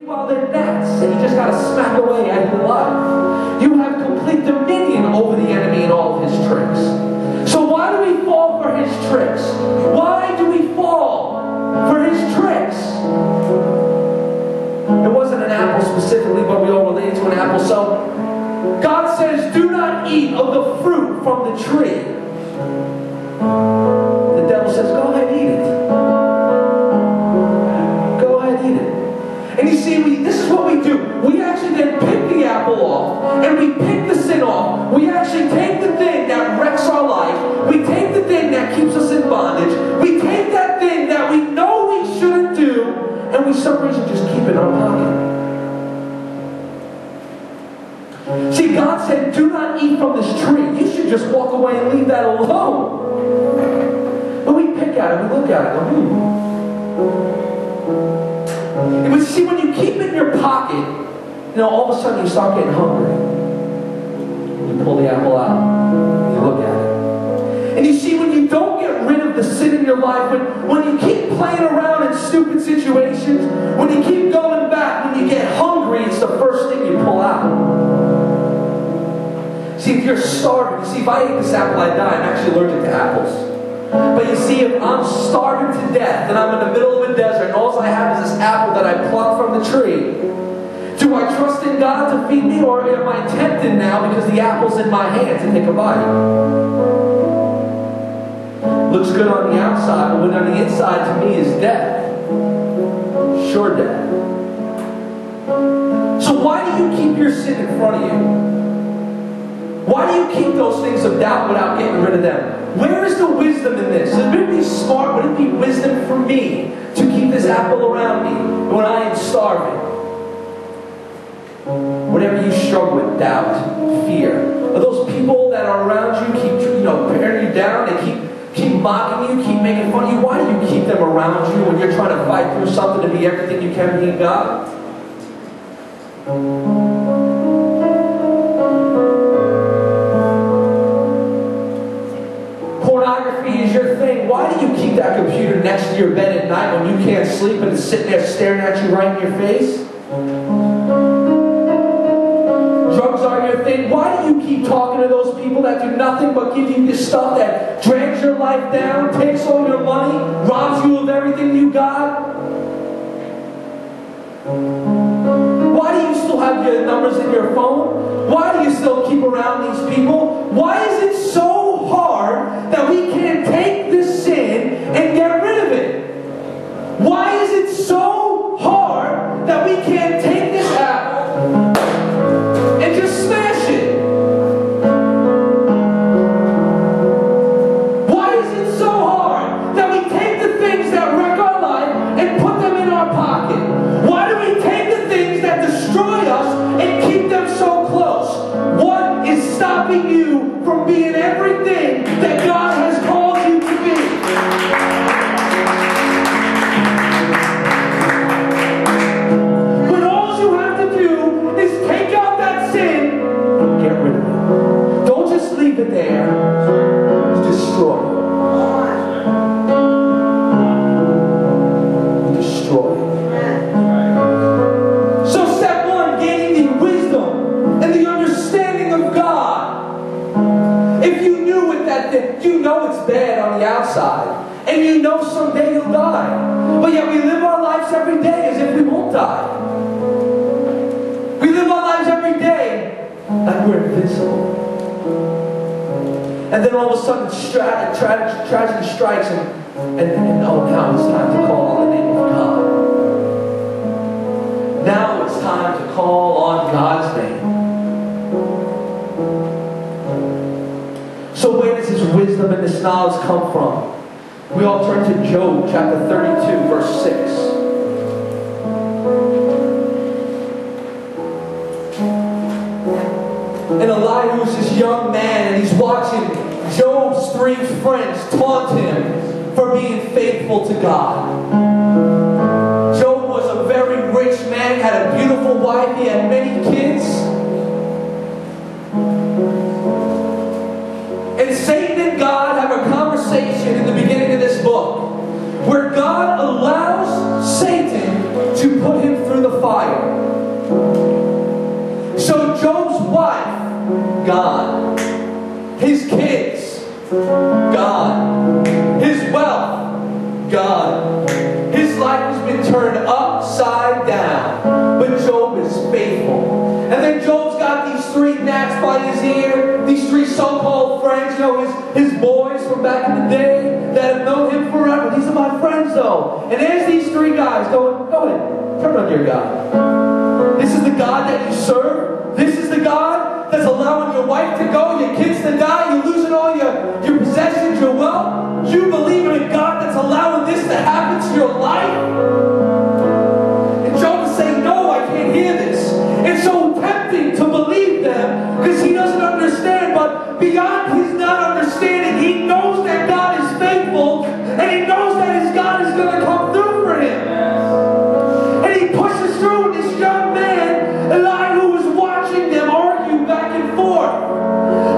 While they're gnats that you just got to smack away out of your life. You have complete dominion over the enemy and all of his tricks. So why do we fall for his tricks? Why do we fall for his tricks? It wasn't an apple specifically, but we all relate to an apple. So God says, do not eat of the fruit from the tree. The devil says, go ahead, eat it. Go ahead, eat it. And you see, this is what we do. We actually then pick the apple off, and we pick the sin off. We actually take the thing that wrecks our life. We take the thing that keeps us in bondage. We take that thing that we know we shouldn't do, and we, for some reason, just keep it in our pocket. See, God said, do not eat from this tree. You should just walk away and leave that alone. But we pick at it, we look at it, and go, But see, when you keep it in your pocket, all of a sudden you start getting hungry. You pull the apple out, you look at it. And you see, when you don't get rid of the sin in your life, when you keep playing around in stupid situations, when you keep going back, when you get hungry, it's the first thing you pull out. See, if you're starving, see, if I eat this apple, I die. I'm actually allergic to apples. But you see, if I'm starving to death and I'm in the middle of a desert and all I have is this apple that I plucked from the tree, do I trust in God to feed me, or am I tempted now because the apple's in my hand to take a bite? Looks good on the outside, but when on the inside to me is death. Sure death. So why do you keep your sin in front of you? Why do you keep those things of doubt without getting rid of them? Where is the wisdom in this? Would it be smart? Would it be wisdom for me to keep this apple around me when I am starving? Whatever you struggle with, doubt, fear. Are those people that are around you, keep tearing you down, they keep mocking you, keep making fun of you? Why do you keep them around you when you're trying to fight through something to be everything you can be in God? Pornography is your thing. Why do you keep that computer next to your bed at night when you can't sleep and it's sitting there staring at you right in your face? Drugs are your thing. Why do you keep talking to those people that do nothing but give you this stuff that drags your life down, takes all your money, robs you of everything you got? Why do you still have your numbers in your phone? Why do you still keep around these people? Why is it so hard that we can't take this sin and get rid of it? Why is it so hard that we can't take this apple and just smash it? Why is it so hard that we take the things that wreck our life and put them in our pocket? Why do we take the things that destroy us and keep them so close? What is stopping you from being everything that God has called you to be? When all you have to do is take out that sin, get rid of it. Don't just leave it there. Destroy it. Destroy it. So step one, gaining the wisdom and the understanding of God. If you knew with that thing, you know it's bad on the outside. And you know someday you'll die. But yet we live our lives every day as if we won't die. We live our lives every day like we're invincible. And then all of a sudden tragedy strikes and oh, now it's time to call on the name of God. Now it's time to call on God's name. So where does this wisdom and this knowledge come from? We all turn to Job chapter 32, verse 6. And Elihu is this young man, and he's watching Job's 3 friends taunt him for being faithful to God. Job was a very rich man, had a beautiful wife, he had many kids. And Satan and God have a conversation in the beginning of this book where God allows Satan to put him through the fire. gone. His kids, gone. His wealth, gone. His life has been turned upside down. But Job is faithful. And then Job's got these three gnats by his ear, these three so-called friends, you know, his boys from back in the day that have known him forever. These are my friends, though. And there's these three guys going, go ahead, turn on your God. This is the God that you serve. This is the God that's allowing your wife to go, your kids to die, you're losing all your possessions, your wealth. You believe in a God that's allowing this to happen to your life? And Job is saying, no, I can't hear this. It's so tempting to believe them because he doesn't understand, but beyond his not understanding, he knows that God is faithful and he knows that his God is going to come through for him. And he pushes through with this young man, Eli, who was watching them argue back and forth.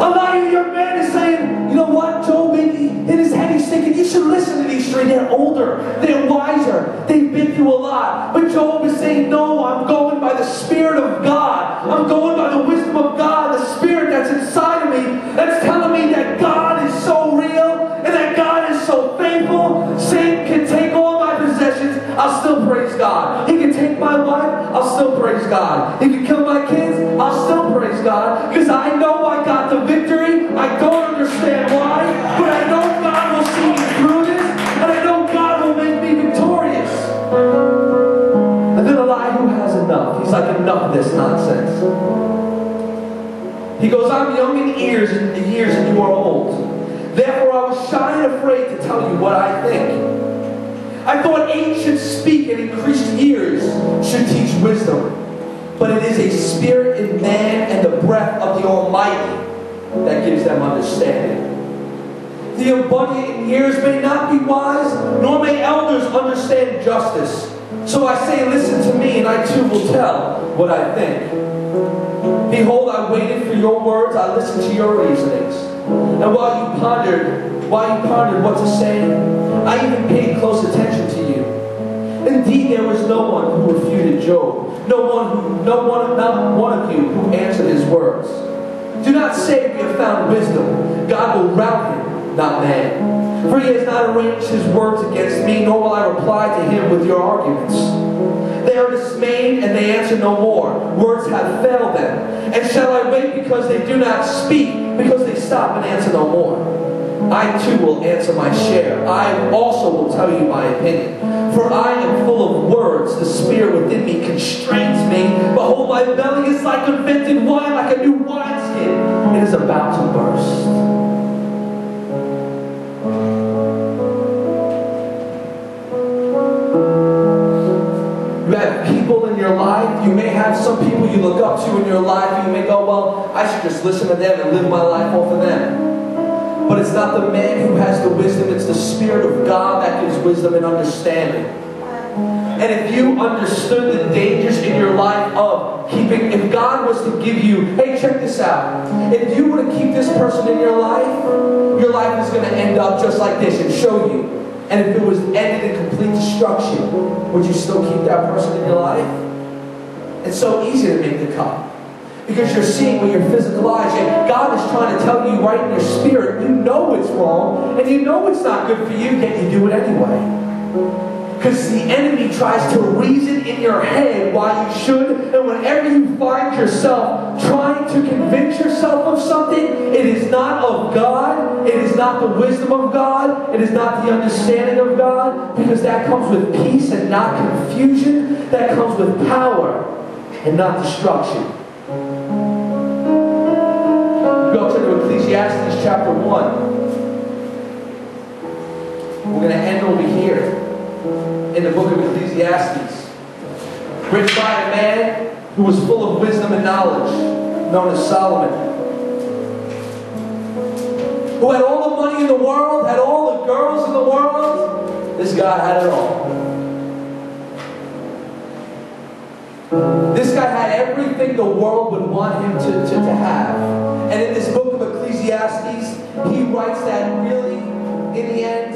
Eli, the young man, is saying, you know what, Job, in his head he's thinking, you should listen to these three. They're older, they're wiser, they've been through a lot. But Job is saying, no, I'm going by the Spirit of God. I'm going by the wisdom of God, the Spirit that's inside of me, that's telling me that God is so real and that God is so faithful. Satan can take all my possessions, I'll still praise God. He can take my wife, I'll still praise God. He can kill my kids, I'll still praise God. Because I know I got the victory. I don't understand why, but I know God will see me through this, and I know God will make me victorious. And then Elihu has enough. He's like, enough of this nonsense. He goes, I'm young in years and you are old. Therefore I was shy and afraid to tell you what I think. I thought age should speak and increased years should teach wisdom. But it is a spirit in man and the breath of the Almighty that gives them understanding. The abundant in years may not be wise, nor may elders understand justice. So I say, listen to me, and I too will tell what I think. Behold, I waited for your words, I listened to your reasonings. And while you pondered what to say, I even paid close attention to you. Indeed, there was no one who refuted Job, not one of you who answered his words. Do not say we have found wisdom. God will rout him, not man. For he has not arranged his words against me, nor will I reply to him with your arguments. They are dismayed, and they answer no more. Words have failed them. And shall I wait because they do not speak, because they stop and answer no more? I too will answer my share. I also will tell you my opinion. For I am full of words. The spirit within me constrains me. Behold, my belly is like unvented wine, like a new wineskin. It is about to burst. You have people in your life. You may have some people you look up to in your life. You may go, well, I should just listen to them and live my life off of them. But it's not the man who has the wisdom. It's the Spirit of God that gives wisdom and understanding. And if you understood the dangers in your life of keeping, if God was to give you, hey, check this out. If you were to keep this person in your life is going to end up just like this and show you. And if it was ended in complete destruction, would you still keep that person in your life? It's so easy to make the cut. Because you're seeing with your physical eyes, and God is trying to tell you right in your spirit, you know it's wrong, and you know it's not good for you, yet you do it anyway. Because the enemy tries to reason in your head why you should, and whenever you find yourself trying to convince yourself of something, it is not of God, it is not the wisdom of God, it is not the understanding of God, because that comes with peace and not confusion, that comes with power and not destruction. Go to Ecclesiastes chapter 1. We're going to end over here in the book of Ecclesiastes, written by a man who was full of wisdom and knowledge, known as Solomon, who had all the money in the world, had all the girls in the world. This guy had it all. This guy had everything the world would want him to have. And in this book of Ecclesiastes, he writes that really, in the end,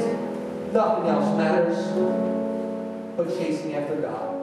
nothing else matters but chasing after God.